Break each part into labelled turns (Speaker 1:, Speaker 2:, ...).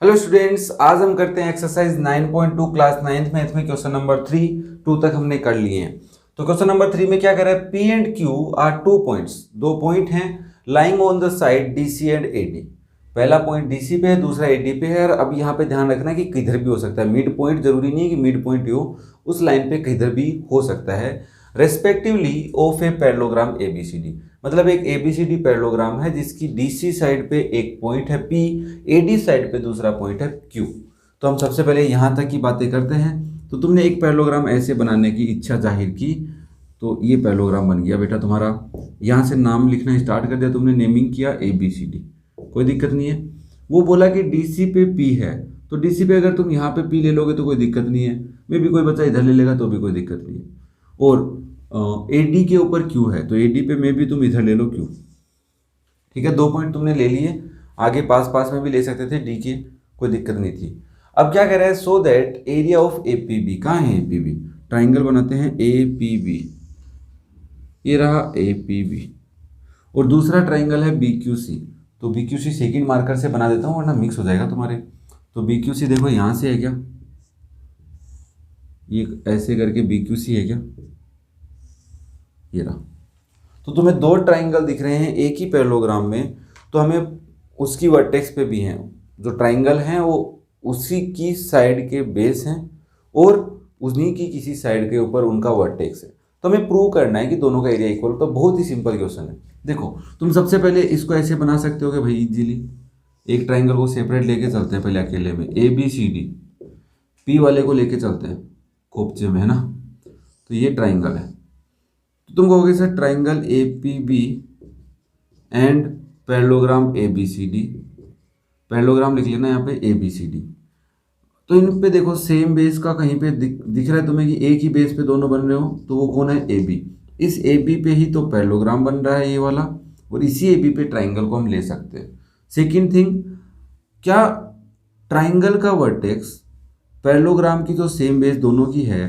Speaker 1: Hello students, आज हम करते हैं एक्सरसाइज 9.2 क्लास 9th मैथ में क्वेश्चन नंबर 3 2 तक हमने कर लिए हैं। तो क्वेश्चन नंबर 3 में क्या कर रहा है, P and Q are two points, दो पॉइंट हैं lying on the side DC and AD. पहला पॉइंट डीसी पे है, दूसरा एडी पे है। और अब यहाँ पे ध्यान रखना है कि किधर भी हो सकता है, मिड पॉइंट जरूरी नहीं है कि मिड पॉइंट हो, उस लाइन पे किधर भी हो सकता है। Respectively of a parallelogram ABCD, मतलब एक एबीसीडी पैरेललोग्राम है जिसकी डीसी साइड पे एक पॉइंट है पी, एडी साइड पे दूसरा पॉइंट है क्यू। तो हम सबसे पहले यहाँ तक की बातें करते हैं। तो तुमने एक पैरेललोग्राम ऐसे बनाने की इच्छा जाहिर की, तो ये पैरेललोग्राम बन गया बेटा तुम्हारा। यहाँ से नाम लिखना स्टार्ट कर दिया तुमने, नेमिंग किया एबीसीडी, कोई दिक्कत नहीं है। वो बोला कि डीसी पे पी है, तो डीसी पे अगर तुम यहाँ पे पी ले लोगे तो कोई दिक्कत नहीं है, मे भी कोई बच्चा इधर ले लेगा तो भी कोई दिक्कत नहीं है। और एडी के ऊपर क्यू है, तो एडी पे में भी तुम इधर ले लो क्यू। ठीक है, दो पॉइंट तुमने ले लिए, आगे पास पास में भी ले सकते थे डी के, कोई दिक्कत नहीं थी। अब क्या कह रहा है, so that area of APB, कहाँ है एपीबी, ट्राइंगल बनाते हैं एपीबी, ये रहा एपीबी। और दूसरा ट्राइंगल है बीक्यूसी, तो बीक्यूसी सेकंड मार्कर से बना देता हूँ वरना मिक्स हो जाएगा तुम्हारे। तो बीक्यूसी देखो यहाँ से है क्या, ये ऐसे करके बीक्यूसी है क्या, ये रहा। तो तुम्हें दो ट्राइंगल दिख रहे हैं एक ही पैरेललोग्राम में, तो हमें उसकी वर्टेक्स पे भी हैं, जो ट्राइंगल हैं वो उसी की साइड के बेस हैं और उन्हीं की किसी साइड के ऊपर उनका वर्टेक्स है। तो हमें प्रूव करना है कि दोनों का एरिया इक्वल। तो बहुत ही सिंपल क्वेश्चन है। देखो तुम सबसे पहले इसको ऐसे बना सकते हो कि भाई इजीली एक ट्राइंगल को सेपरेट लेके चलते हैं पहले अकेले में, A B C D, P वाले को लेके चलते हैं खोपचे में, है ना। तो ये ट्राइंगल है, तो तुम कहोगे sir triangle A P B and parallelogram A B C D, parallelogram लिख लेना यहाँ पे ए बी सी डी। तो इन पे देखो सेम बेस का कहीं पे दिख रहा है तुम्हें कि एक ही बेस पे दोनों बन रहे हो, तो वो कौन है, ए बी। इस ए बी पे ही तो पैरेललोग्राम बन रहा है ये वाला, और इसी ए बी पे ट्राइंगल को हम ले सकते हैं। सेकेंड थिंग, क्या ट्राइंगल का वर्टेक्स पैरेललोग्राम की जो सेम बेस दोनों की है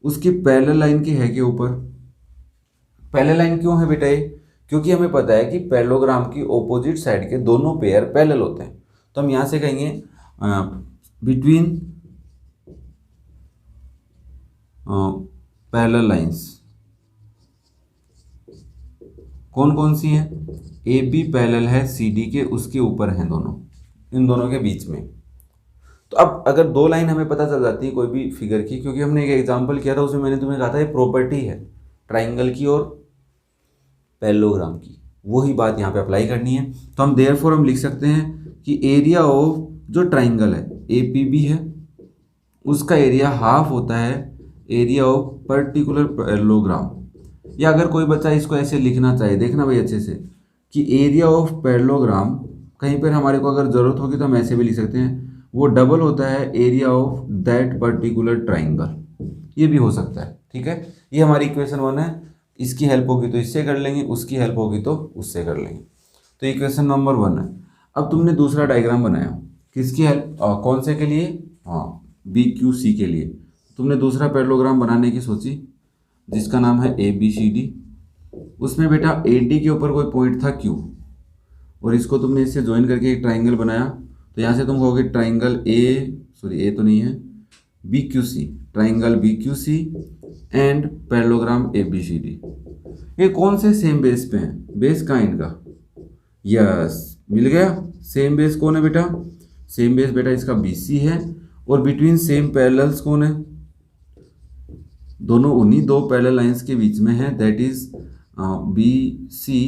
Speaker 1: उसकी पैरेलल लाइन की है के ऊपर। पैरेलल लाइन क्यों है बेटा ये, क्योंकि हमें पता है कि पैरेललोग्राम की ऑपोजिट साइड के दोनों पेयर पैरेलल होते हैं। तो हम यहाँ से कहेंगे बिटवीन पैरेलल लाइंस, कौन कौन सी हैं, ए बी पैरेलल है सी डी के, उसके ऊपर हैं दोनों, इन दोनों के बीच में। तो अब अगर दो लाइन हमें पता चल जाती है कोई भी फिगर की, क्योंकि हमने एक एग्जांपल किया था उसमें मैंने तुम्हें कहा था ये प्रॉपर्टी है ट्राइंगल की और पैरेललोग्राम की, वही बात यहाँ पे अप्लाई करनी है। तो हम देयरफॉर हम लिख सकते हैं कि एरिया ऑफ जो ट्राइंगल है ए पी बी है उसका एरिया हाफ होता है एरिया ऑफ पर्टिकुलर पैरेललोग्राम। या अगर कोई बच्चा इसको ऐसे लिखना चाहे, देखना भाई अच्छे से, कि एरिया ऑफ पैरेललोग्राम, कहीं पर हमारे को अगर ज़रूरत होगी तो हम ऐसे भी लिख सकते हैं, वो डबल होता है area of that particular triangle, ये भी हो सकता है। ठीक है, ये हमारी इक्वेशन 1 है। इसकी हेल्प होगी तो इससे कर लेंगे, उसकी हेल्प होगी तो उससे कर लेंगे। तो इक्वेशन नंबर 1 है। अब तुमने दूसरा डायग्राम बनाया, किसकी हेल्प, कौन से के लिए, हाँ बी क्यू सी के लिए। तुमने दूसरा पैरेललोग्राम बनाने की सोची जिसका नाम है ए बी सी डी। उसमें बेटा ए डी के ऊपर कोई पॉइंट था क्यू, और इसको तुमने इससे ज्वाइन करके एक ट्राइंगल बनाया। तो यहाँ से तुम कहोगे ट्राइंगल ए तो नहीं है, B Q C, triangle B Q C and parallelogram A B C D. ये कौन से सेम बेस पे हैं, बेस कहाँ इनका, यस मिल गया। सेम बेस कौन है बेटा, सेम बेस बेटा इसका बी सी है, और बिटवीन सेम पैरेलल्स कौन है, दोनों उन्हीं दो पैरेलल लाइंस के बीच में है, that is B C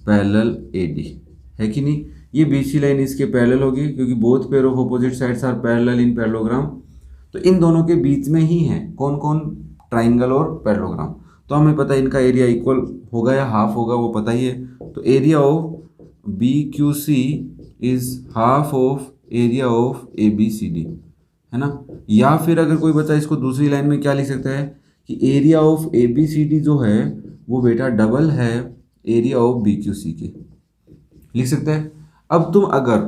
Speaker 1: parallel A D, है कि नहीं। ये बी सी लाइन इसके पैरेलल होगी क्योंकि both pair of opposite sides are parallel in parallelogram. तो इन दोनों के बीच में ही है कौन कौन, ट्राइंगल और पैरेललोग्राम। तो हमें पता है इनका एरिया इक्वल होगा या हाफ होगा, वो पता ही है। तो area of B Q C is half of area of A B C D, है ना। या फिर अगर कोई बच्चा इसको दूसरी लाइन में क्या लिख सकता है कि area of A B C D जो है वो बेटा डबल है area of B Q C के, लिख सकता है। अब तुम अगर,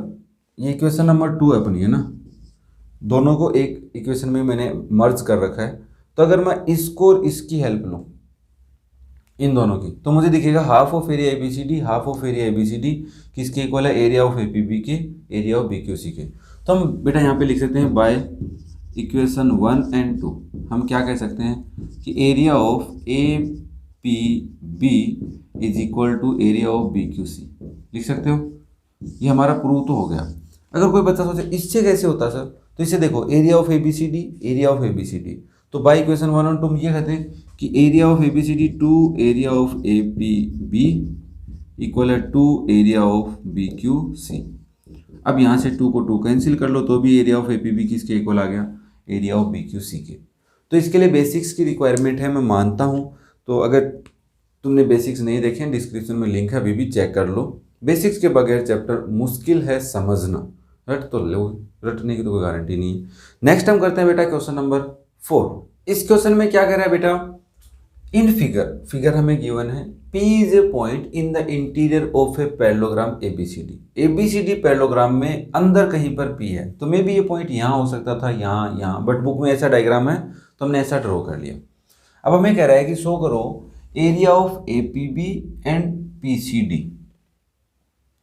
Speaker 1: ये इक्वेशन नंबर 2 अपनी है ना, दोनों को एक इक्वेशन में मैंने मर्ज कर रखा है। तो अगर मैं इसको और इसकी हेल्प लूँ, इन दोनों की, तो मुझे दिखेगा half of area ABCD, half of area ABCD किसके इक्वल है, एरिया ऑफ APB के, एरिया ऑफ BQC के। तो हम बेटा यहाँ पे लिख सकते हैं बाय इक्वेशन 1 एंड 2 हम क्या कह सकते हैं कि area of APB is equal to area of BQC लिख सकते हो। ये हमारा प्रूव तो हो गया। अगर कोई बच्चा सोचे इससे कैसे होता सर, तो इससे देखो area of ABCD, area of ABCD, तो बाय इक्वेशन 1 और 2 हम ये कहते हैं कि area of ABCD to area of APB equal है टू एरिया ऑफ BQC। अब यहाँ से 2 को 2 कैंसिल कर लो तो भी एरिया ऑफ APB किसके इक्वल आ गया, एरिया ऑफ BQC के। तो इसके लिए बेसिक्स की रिक्वायरमेंट है, मैं मानता हूँ। तो अगर तुमने बेसिक्स नहीं देखे डिस्क्रिप्शन में लिंक है, अभी भी चेक कर लो। बेसिक्स के बगैर चैप्टर मुश्किल है समझना, रट तो लो, रटने की तो कोई गारंटी नहीं है। नेक्स्ट हम करते हैं बेटा क्वेश्चन नंबर 4। इस क्वेश्चन में क्या कह रहा है बेटा, इन फिगर हमें गिवन है P is a point in the interior of a parallelogram ABCD parallelogram में अंदर कहीं पर P है, तो मे भी ये पॉइंट यहाँ हो सकता था, यहाँ, बट बुक में ऐसा डायग्राम है तो हमने ऐसा ड्रॉ कर लिया। अब हमें कह रहा है कि शो करो area of APB and PCD।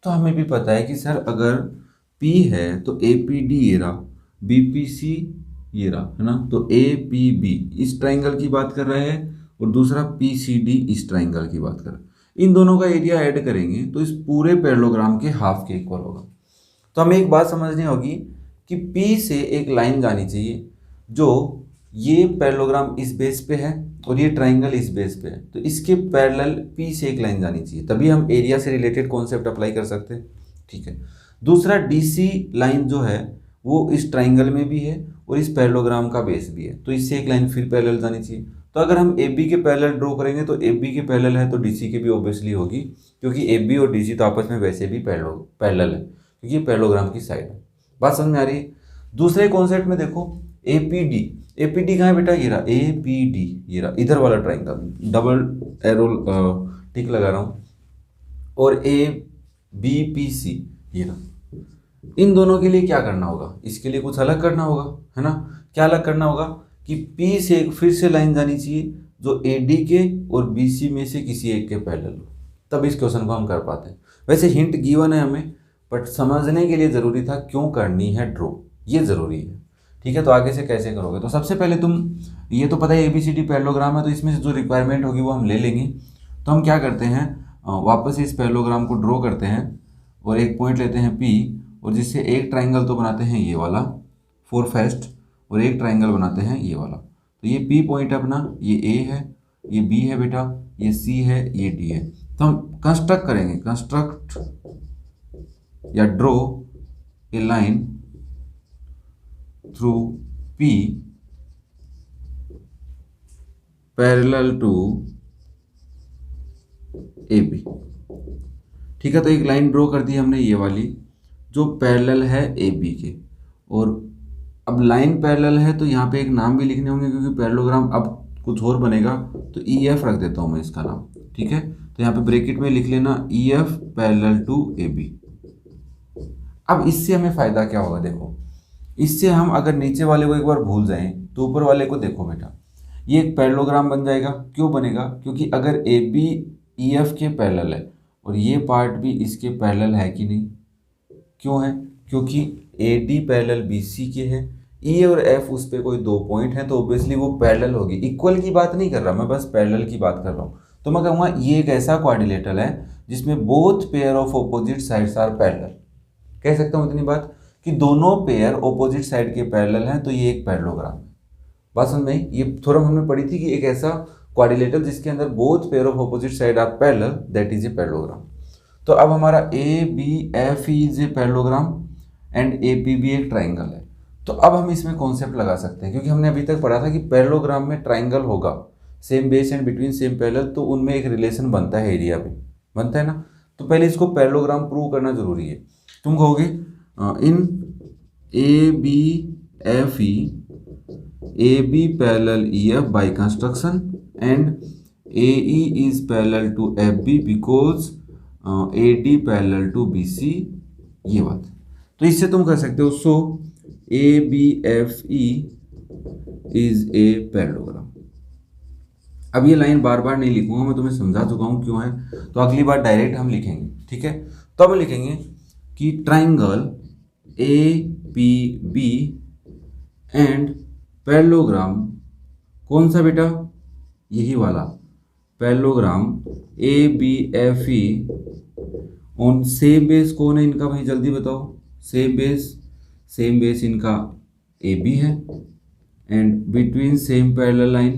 Speaker 1: तो हमें भी पता है कि सर अगर P है तो APD ये रहा, BPC ये रहा, है ना, तो APB इस ट्राइंगल की बात कर रहे हैं और दूसरा PCD इस ट्राइंगल की बात कर रहे हैं। इन दोनों का एरिया ऐड करेंगे तो इस पूरे पैरेललोग्राम के हाफ के इक्वल होगा। तो हमें एक बात समझनी होगी कि P से एक लाइन जानी चाहिए, जो ये पैरेललोग्राम इस बेस पे है और ये ट्राइंगल इस बेस पे है, तो इसके पैरेलल P से एक लाइन जानी चाहिए, तभी हम एरिया से रिलेटेड कॉन्सेप्ट अप्लाई कर सकते हैं। ठीक है। दूसरा DC लाइन जो है वो इस ट्राइंगल में भी है और इस पैरेललोग्राम का बेस भी है, तो इससे एक लाइन फिर पैरेलल जानी चाहिए। तो अगर हम AB के पैरेलल ड्रॉ करेंगे तो AB के पैरेलल है तो DC के भी ऑब्वियसली होगी, क्योंकि AB और DC तो आपस में वैसे भी पैरेलल है, क्योंकि ये पैरेललोग्राम की साइड है। बात समझ में आ रही है। दूसरे कॉन्सेप्ट में देखो APD कहाँ है बेटा, ये रहा APD, ये रहा इधर वाला ट्राइंगल, डबल एरो टिक लगा रहा हूँ, और ABPC ये रहा। इन दोनों के लिए क्या करना होगा, इसके लिए कुछ अलग करना होगा, है ना। क्या अलग करना होगा कि P से फिर से लाइन जानी चाहिए जो AD के और BC में से किसी एक के पैरेलल हो, तब इस क्वेश्चन को हम कर पाते हैं। वैसे हिंट गिवन है हमें, बट समझने के लिए ज़रूरी था क्यों करनी है ड्रॉ, ये ज़रूरी है। ठीक है, तो आगे से कैसे करोगे, तो सबसे पहले तुम, ये तो पता है ABCD पैरेललोग्राम है, तो इसमें से जो रिक्वायरमेंट होगी वो हम ले लेंगे। तो हम क्या करते हैं, वापस इस पैरेललोग्राम को ड्रॉ करते हैं और एक पॉइंट लेते हैं P, और जिससे एक ट्राइंगल तो बनाते हैं ये वाला 4 फर्स्ट, और एक ट्राइंगल बनाते हैं ये वाला। तो ये P पॉइंट है अपना, ये A है, ये B है बेटा, ये C है, ये D है। तो हम कंस्ट्रक्ट करेंगे, कंस्ट्रक्ट या draw a line through P parallel to AB। ठीक है, तो एक लाइन ड्रॉ कर दी हमने ये वाली जो पैरेलल है AB के, और अब लाइन पैरेलल है तो यहाँ पे एक नाम भी लिखने होंगे, क्योंकि पैरेललोग्राम अब कुछ और बनेगा, तो EF रख देता हूँ मैं इसका नाम। ठीक है, तो यहाँ पे ब्रैकेट में लिख लेना EF पैरेलल टू AB। अब इससे हमें फ़ायदा क्या होगा, देखो इससे हम अगर नीचे वाले को एक बार भूल जाएं तो ऊपर वाले को देखो बेटा, ये एक पैरेललोग्राम बन जाएगा। क्यों बनेगा, क्योंकि अगर AB EF के पैरेलल है और ये पार्ट भी इसके पैरेलल है कि नहीं, क्यों है, क्योंकि AD पैरेलल BC के है, E और F उस पर कोई 2 पॉइंट हैं, तो ऑब्वियसली वो पैरेलल होगी। इक्वल की बात नहीं कर रहा मैं, बस पैरेलल की बात कर रहा हूँ। तो मैं कहूँगा ये एक ऐसा क्वाड्रिलेटरल है जिसमें both pair of opposite sides are parallel. कह सकता हूँ इतनी बात कि दोनों पेयर ऑपोजिट साइड के पैरेलल हैं, तो ये एक पैरेललोग्राम है। बात समझ में आई। ये थोड़ा हमने पढ़ी थी कि एक ऐसा क्वाड्रिलेटरल जिसके अंदर both pair of opposite side are parallel, that is a parallelogram. तो अब हमारा ABF is a parallelogram and APB एक ट्राइंगल है। तो अब हम इसमें कॉन्सेप्ट लगा सकते हैं, क्योंकि हमने अभी तक पढ़ा था कि पैरेललोग्राम में ट्राइंगल होगा, same base and between same parallel, तो उनमें एक रिलेशन बनता है, एरिया में बनता है ना। तो पहले इसको पैरेललोग्राम प्रूव करना जरूरी है। तुम कहोगे in ABFE AB parallel EF by construction and AE is parallel to FB because AD parallel to BC, ये बात। तो इससे तुम कर सकते हो so ABFE is a parallelogram. अब ये लाइन बार बार नहीं लिखूंगा, मैं तुम्हें समझा चुका हूँ क्यों है, तो अगली बार डायरेक्ट हम लिखेंगे, ठीक है। तो हम लिखेंगे कि ट्राइंगल APB एंड पैरेललोग्राम, कौन सा बेटा, यही वाला parallelogram ABFE on same base, कौन है इनका भाई जल्दी बताओ, सेम बेस इनका AB है, and between same parallel line,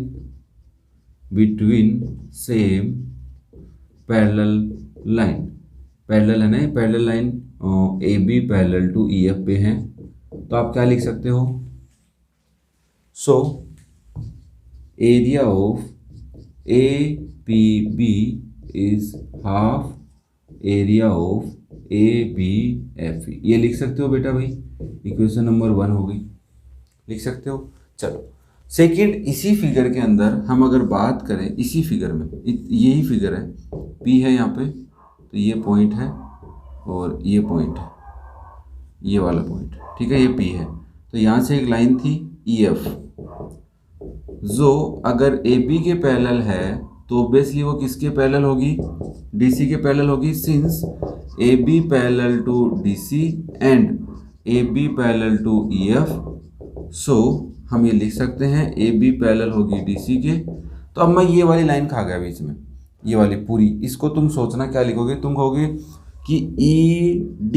Speaker 1: between same parallel line, parallel है ना, parallel line AB parallel to EF पे है, तो आप क्या लिख सकते हो, so area of APB is half area of ABFE, ये लिख सकते हो बेटा भाई, इक्वेशन नंबर 1 हो गई, लिख सकते हो। चलो सेकंड, इसी फिगर के अंदर हम अगर बात करें, इसी फिगर में यही फिगर है, P है यहाँ पे, तो ये पॉइंट है और ये पॉइंट है, ये वाला पॉइंट, ठीक है, ये P है, तो यहाँ से एक लाइन थी EF, जो अगर AB के पैरेलल है तो ऑब्वियसली वो किसके पैरेलल होगी, DC के पैरेलल होगी, since AB parallel to DC and AB parallel to EF, so हम ये लिख सकते हैं AB पैरेलल होगी DC के। तो अब मैं ये वाली लाइन खा गया बीच में, ये वाली पूरी, इसको तुम सोचना क्या लिखोगे, तुम कहोगे कि ED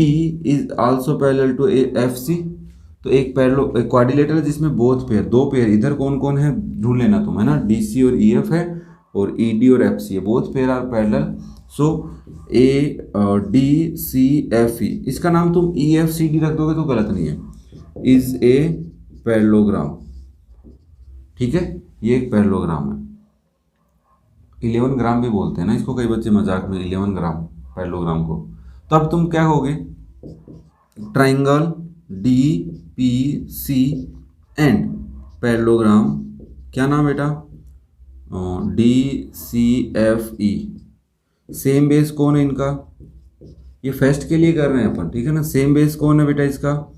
Speaker 1: is also parallel to FC, तो एक क्वाड्रिलेटरल जिसमें बोथ पेयर, दो पेयर, इधर कौन कौन है ढूंढ लेना तुम, है ना, DC और EF है, और ED और FC है, both pair are parallel, so ADCFE, इसका नाम तुम EFCD रख दोगे तो गलत नहीं है, इज ए पैरेललोग्राम, ठीक है, ये एक पैरेललोग्राम है, 11 ग्राम भी बोलते हैं ना इसको, कई बच्चे मजाक में 11 ग्राम पैरेललोग्राम को। तो अब तुम क्या कहोगे, ट्राइंगल DPC एंड पैरेललोग्राम, क्या नाम बेटा, DCFE, सेम बेस कौन है इनका, ये फर्स्ट के लिए कर रहे हैं अपन, ठीक है ना, सेम बेस कौन है बेटा इसका,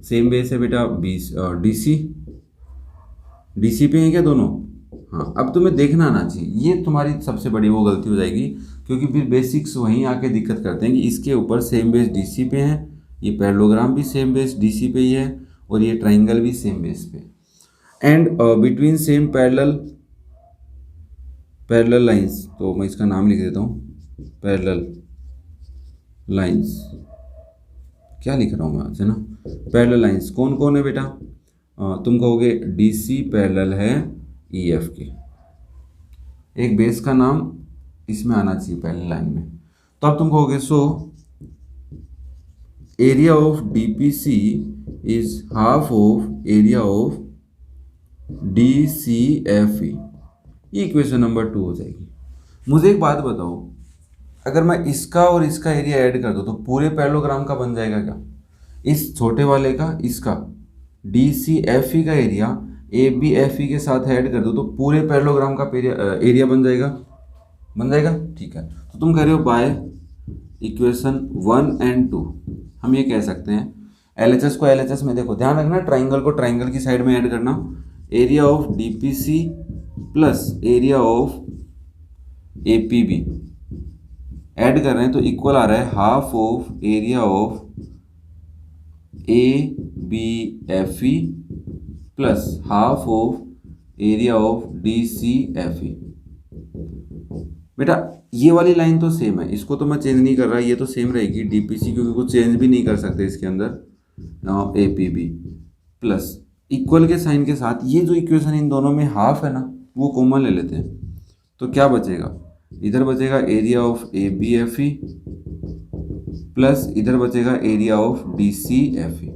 Speaker 1: सेम बेस है बेटा DC पे है क्या दोनों, हाँ। अब तुम्हें देखना आना चाहिए, ये तुम्हारी सबसे बड़ी वो गलती हो जाएगी, क्योंकि फिर बेसिक्स वहीं आके दिक्कत करते हैं कि इसके ऊपर सेम बेस DC पे है, ये पैरेललोग्राम भी सेम बेस DC पे ही है, और ये ट्राइंगल भी सेम बेस पे, and between same parallel lines, तो मैं इसका नाम लिख देता हूँ, पैरेलल लाइंस, क्या लिख रहा हूँ मैं आज, है ना, पैरेलल लाइंस कौन कौन है बेटा, तुम कहोगे DC पैरेलल है EF के, एक बेस का नाम इसमें आना चाहिए पैरेलल लाइन में, तो अब तुम कहोगे सो area of DPC is half of area of DCFE, ये इक्वेशन नंबर 2 हो जाएगी। मुझे एक बात बताओ, अगर मैं इसका और इसका एरिया ऐड कर दूँ तो पूरे पैरेललोग्राम का बन जाएगा क्या, इस छोटे वाले का, इसका DCFE का एरिया ABFE के साथ ऐड कर दो तो पूरे पैरेललोग्राम का एरिया बन जाएगा, ठीक है। तो तुम कह रहे हो बाय इक्वेशन 1 एंड 2 हम ये कह सकते हैं, LHS को LHS में, देखो ध्यान रखना, ट्राइंगल को ट्राइंगल की साइड में ऐड करना, area of DPC plus area of APB add कर रहे हैं तो इक्वल आ रहा है half of area of ABFE plus half of area of DCFE। बेटा ये वाली लाइन तो सेम है, इसको तो मैं चेंज नहीं कर रहा, ये तो सेम रहेगी DPC, क्योंकि कुछ चेंज भी नहीं कर सकते इसके अंदर, APB प्लस इक्वल के साइन के साथ ये जो इक्वेशन इन दोनों में हाफ है ना, वो कॉमन ले लेते हैं, तो क्या बचेगा, इधर बचेगा एरिया ऑफ ABFE प्लस इधर बचेगा एरिया ऑफ DCFE।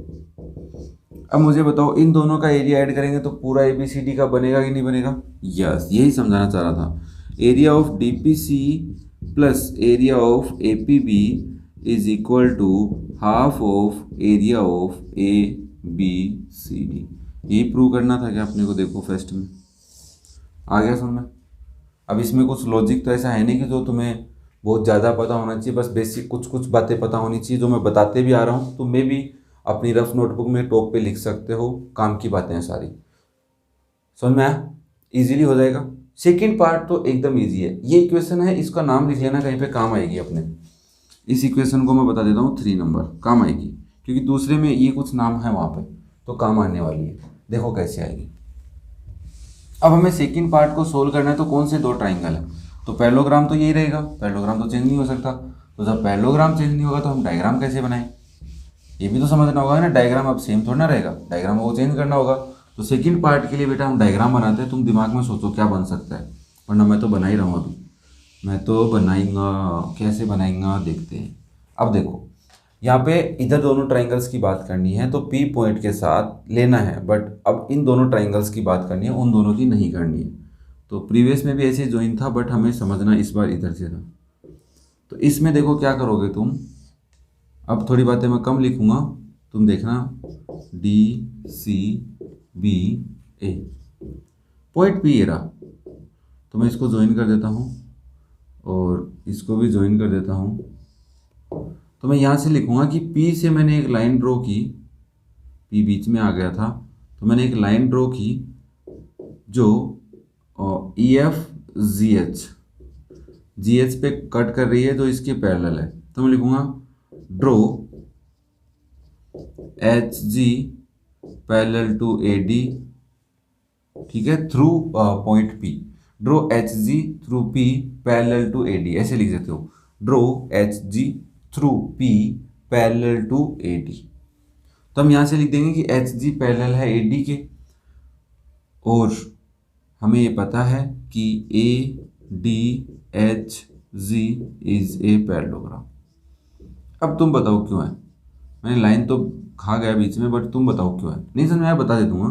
Speaker 1: अब मुझे बताओ इन दोनों का एरिया ऐड करेंगे तो पूरा ABCD का बनेगा कि नहीं बनेगा, यस, यही समझाना चाह रहा था, area of DPC plus area of APB is equal to half of area of ABCD, यही प्रूव करना था क्या अपने को, देखो फर्स्ट में आ गया समझ में। अब इसमें कुछ लॉजिक तो ऐसा है नहीं कि जो तुम्हें बहुत ज़्यादा पता होना चाहिए, बस बेसिक कुछ बातें पता होनी चाहिए जो मैं बताते भी आ रहा हूँ, तो मे भी अपनी रफ नोटबुक में टॉप पे लिख सकते हो, काम की बातें हैं सारी, समझ में आया, ईजिली हो जाएगा। सेकंड पार्ट तो एकदम इजी है, ये इक्वेशन है, इसका नाम लिख लेना, कहीं पे काम आएगी अपने। इस इक्वेशन को मैं बता देता हूँ 3 नंबर काम आएगी, क्योंकि दूसरे में ये कुछ नाम है वहाँ पे, तो काम आने वाली है। देखो कैसे आएगी। अब हमें सेकंड पार्ट को सोल्व करना है, तो कौन से 2 ट्राइंगल है, तो पैरेललोग्राम तो यही रहेगा, पैरेललोग्राम तो चेंज नहीं हो सकता। तो जब पैरेललोग्राम चेंज नहीं होगा तो हम डायग्राम कैसे बनाएं, ये भी तो समझना होगा ना। डायग्राम अब सेम थोड़ा ना रहेगा, डायग्राम को चेंज करना होगा। तो सेकंड पार्ट के लिए बेटा हम डायग्राम बनाते हैं, तुम दिमाग में सोचो क्या बन सकता है, वरना मैं तो बना ही रहा हूँ अभी, मैं तो बनाएंगा, कैसे बनाएंगा देखते हैं। अब देखो यहाँ पे इधर दोनों ट्राइंगल्स की बात करनी है, तो पी पॉइंट के साथ लेना है, बट अब इन दोनों ट्राइंगल्स की बात करनी है, उन दोनों की नहीं करनी है। तो प्रीवियस में भी ऐसे ज्वाइन था, बट हमें समझना इस बार इधर से था। तो इसमें देखो क्या करोगे तुम, अब थोड़ी बातें मैं कम लिखूंगा, तुम देखना, डी सी बी ए, पॉइंट पी ये रहा, तो मैं इसको ज्वाइन कर देता हूँ और इसको भी ज्वाइन कर देता हूँ। तो मैं यहाँ से लिखूंगा कि P से मैंने एक लाइन ड्रॉ की, P बीच में आ गया था, तो मैंने एक लाइन ड्रॉ की जो ई एफ जी एच पे कट कर रही है, जो इसके पैरेलल है। तो मैं लिखूंगा draw H G parallel to A D, ठीक है, through point P। Draw H G through P parallel to A D, ऐसे लिख देते हो, draw H G through P parallel to A D. तो हम यहाँ से लिख देंगे कि एच जी पैरेलल है ए डी के, और हमें ये पता है कि A D H G is a parallelogram. अब तुम बताओ क्यों है, मैंने लाइन तो खा गया बीच में, बट तुम बताओ क्यों है, नहीं समझ में आया बता दे दूंगा।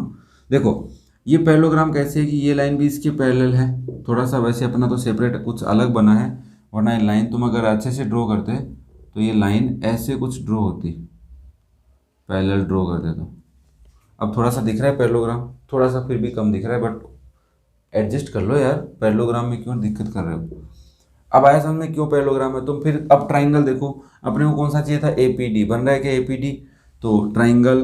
Speaker 1: देखो ये पैरेललोग्राम कैसे है कि ये लाइन भी इसके पैरेलल है, थोड़ा सा वैसे अपना तो सेपरेट कुछ अलग बना है, वरना ये लाइन तुम अगर अच्छे से ड्रॉ करते तो ये लाइन ऐसे कुछ ड्रॉ होती, पैरेलल ड्रॉ करते तो। अब थोड़ा सा दिख रहा है पैरेललोग्राम, थोड़ा सा फिर भी कम दिख रहा है, बट एडजस्ट कर लो यार, पैरेललोग्राम में क्यों दिक्कत कर रहे हो। अब आया समझ में क्यों पैरेललोग्राम है। तुम फिर अब ट्राइंगल देखो, अपने को कौन सा चाहिए था, एपीडी बन रहा है क्या, एपीडी, तो ट्राइंगल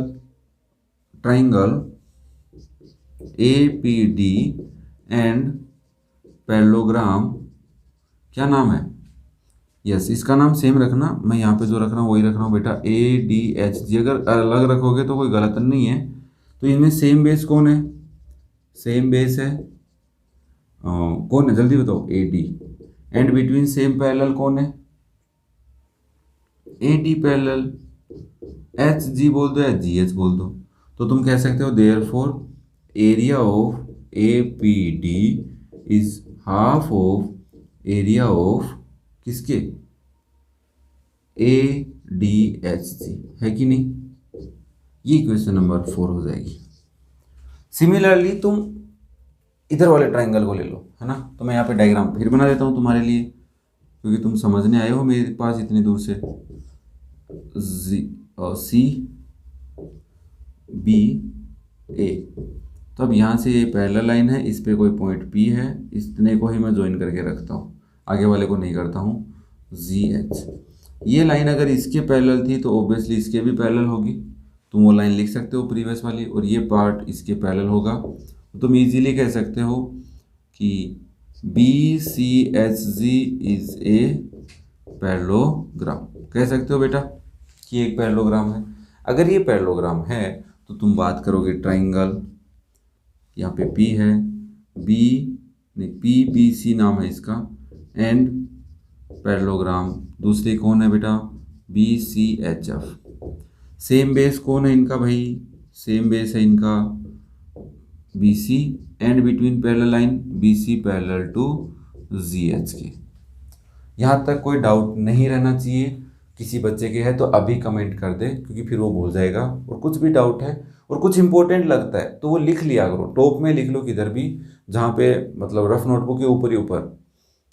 Speaker 1: एपीडी एंड पैरेललोग्राम क्या नाम है, यस इसका नाम सेम रखना, मैं यहाँ पे जो रख रहा हूँ वही रख रहा हूँ बेटा, ए डी एच जी। अगर अलग रखोगे तो कोई गलत नहीं है। तो इनमें सेम बेस कौन है, सेम बेस है कौन है जल्दी बताओ, A D, and between same parallel कौन है, A D parallel, H G बोल दो या जी एच बोल दो। तो तुम कह सकते हो therefore area of A P D is half of area of किसके, ए डी एच जी, है कि नहीं। ये क्वेश्चन नंबर 4 हो जाएगी। सिमिलरली तुम इधर वाले ट्राइंगल को ले लो, है ना। तो मैं यहाँ पे डायग्राम फिर बना देता हूँ तुम्हारे लिए, क्योंकि तुम समझने आए हो मेरे पास इतनी दूर से। सी बी ए, तो अब यहाँ से ये पैरेलल लाइन है, इस पे कोई पॉइंट P है, इतने को ही मैं ज्वाइन करके रखता हूँ, आगे वाले को नहीं करता हूँ। जी एच, ये लाइन अगर इसके पैरेलल थी तो ऑब्वियसली इसके भी पैरेलल होगी, तुम वो लाइन लिख सकते हो प्रीवियस वाली, और ये पार्ट इसके पैरेलल होगा। तो तुम इजीली कह सकते हो कि B C H G is a parallelogram, कह सकते हो बेटा कि एक पैरेललोग्राम है। अगर ये पैरेललोग्राम है तो तुम बात करोगे ट्राइंगल, यहाँ पे P है, बी नहीं पी बी सी नाम है इसका, एंड पैरेललोग्राम दूसरी कौन है बेटा, B C H F. Same base कौन है इनका भाई, सेम बेस है इनका B C, and between parallel line B C parallel to G H के। यहाँ तक कोई डाउट नहीं रहना चाहिए। किसी बच्चे के है तो अभी कमेंट कर दे, क्योंकि फिर वो भूल जाएगा। और कुछ भी डाउट है और कुछ इंपॉर्टेंट लगता है तो वो लिख लिया करो, टॉप में लिख लो किधर भी, जहाँ पे मतलब रफ नोटबुक के ऊपर ही ऊपर,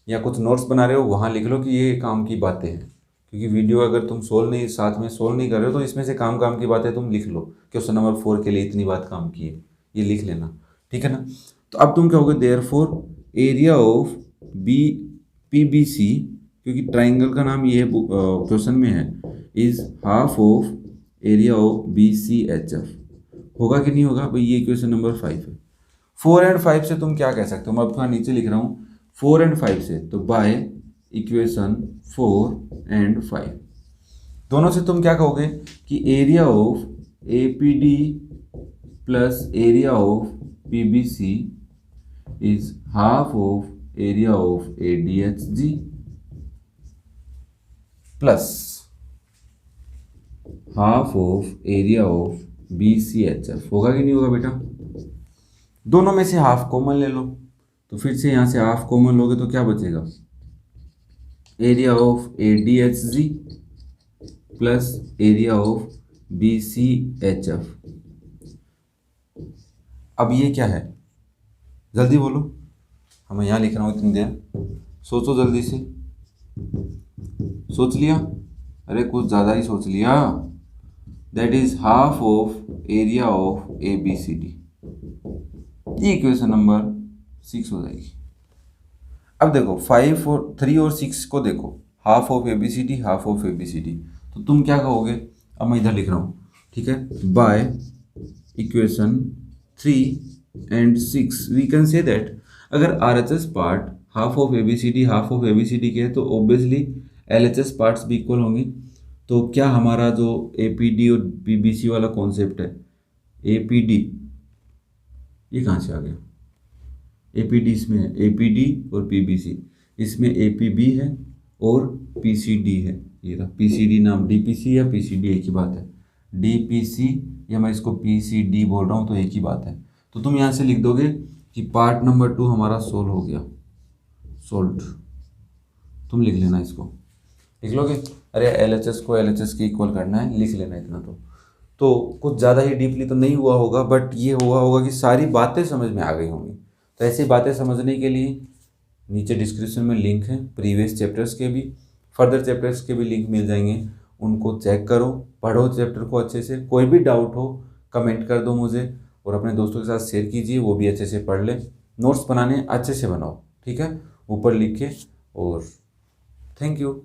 Speaker 1: या कुछ नोट्स बना रहे हो वहाँ लिख लो कि ये काम की बातें हैं। क्योंकि वीडियो अगर तुम साथ में सोल्व नहीं कर रहे हो, तो इसमें से काम की बातें तुम लिख लो। क्वेश्चन नंबर 4 के लिए इतनी बात काम की है, ये लिख लेना, ठीक है ना। तो अब तुम क्या होगे, therefore area of P B C, क्योंकि ट्राइंगल का नाम ये क्वेश्चन में है, is half of area of B C H F. होगा कि नहीं होगा भाई, ये क्वेश्चन नंबर 5 है। 4 एंड 5 से तुम क्या कह सकते हो, मैं अब थोड़ा नीचे लिख रहा हूँ, 4 एंड 5 से, तो बाय इक्वेशन 4 एंड 5 दोनों से तुम क्या कहोगे कि area of APD plus area of PBC is half of area of ADHG plus half of area of BCHF. होगा कि नहीं होगा बेटा? दोनों में से हाफ कॉमन ले लो, तो फिर से यहाँ से हाफ कॉमन लोगे तो क्या बचेगा, area of ADHG plus area of BCHF. अब ये क्या है, जल्दी बोलो, मैं यहाँ लिख रहा हूँ इतनी देर, सोचो जल्दी से। सोच लिया? अरे कुछ ज़्यादा ही सोच लिया। That is half of area of A B C D. ये इक्वेशन नंबर 6 हो जाएगी। अब देखो 5 और 3 और 6 को देखो, half of A B C D, half of A B C D, तो तुम क्या कहोगे? अब मैं इधर लिख रहा हूँ, ठीक है, by equation 3 and 6 we can say that अगर R H S part half of A B C D half of A B C D के है तो obviously L H S parts भी इक्वल होंगे। तो क्या हमारा जो ए पी डी और पी बी सी वाला कॉन्सेप्ट है, ए पी डी, ये कहाँ से आ गया? ए पी डी इसमें है, ए पी डी और पी बी सी, इसमें ए पी बी है और पी सी डी है। ये था पी सी डी, नाम डी पी सी या पी सी डी एक ही बात है, डी पी सी या मैं इसको पी सी डी बोल रहा हूँ तो एक ही बात है। तो तुम यहाँ से लिख दोगे कि पार्ट नंबर 2 हमारा सोल्व हो गया, सोल्व्ड। तुम लिख लेना, इसको लिख लोगे? अरे एल एच एस को एल एच एस के इक्वल करना है, लिख लेना इतना। तो कुछ ज़्यादा ही डीपली तो नहीं हुआ होगा, बट ये हुआ होगा कि सारी बातें समझ में आ गई होंगी। तो ऐसी बातें समझने के लिए नीचे डिस्क्रिप्शन में लिंक है, प्रीवियस चैप्टर्स के भी, फर्दर चैप्टर्स के भी लिंक मिल जाएंगे, उनको चेक करो, पढ़ो चैप्टर को अच्छे से। कोई भी डाउट हो कमेंट कर दो मुझे, और अपने दोस्तों के साथ शेयर कीजिए, वो भी अच्छे से पढ़ ले। नोट्स बनाने अच्छे से बनाओ, ठीक है, ऊपर लिख के। और थैंक यू।